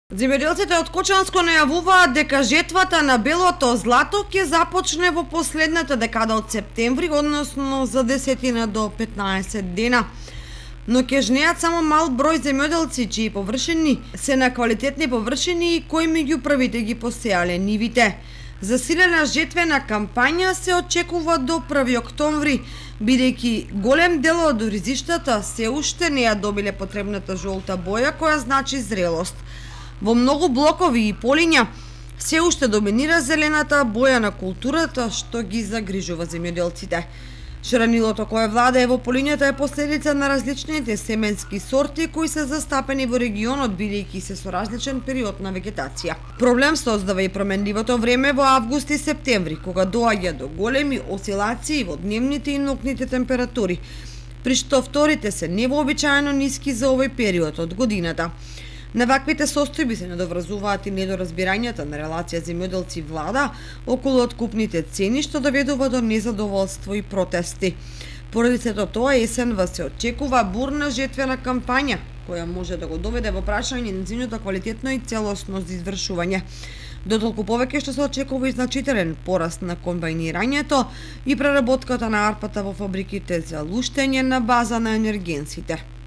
Земјоделците од Кочанско најавуваат дека жетвата на белото злато ќе започне во последната декада од септември, односно за 10 до 15 дена. Но ќе жнеат само мал број земјоделци чии површини се на квалитетни површини и кои меѓу првите ги посеале нивите. Засилена жетвена кампања се очекува до 1 октомври, бидејќи голем дел од ризиштата се уште не ја добиле потребната жолта боја која значи зрелост. Во многу блокови и полиња се уште доминира зелената боја на културата што ги загрижува земјоделците. Шаранилото кое владее во полињата е последица на различните семенски сорти кои се застапени во регионот бидејќи се со различен период на вегетација. Проблем создава и променливото време во август и септември, кога доаѓа до големи осцилации во дневните и ноќните температури, при што вторите се невообичаено ниски за овој период од годината. На ваквите состојби се недоврзуваат и недоразбирањата на релација земјоделци-влада околу откупните цени, што доведува до незадоволство и протести. Поради сето тоа, есенва се очекува бурна жетвена кампања, која може да го доведе во прашање нејзиното квалитетно и целосно извршување. Дотолку повеќе што се очекува и значителен пораст на комбајнирањето и преработката на арпата во фабриките за луштење на база на енергенсите.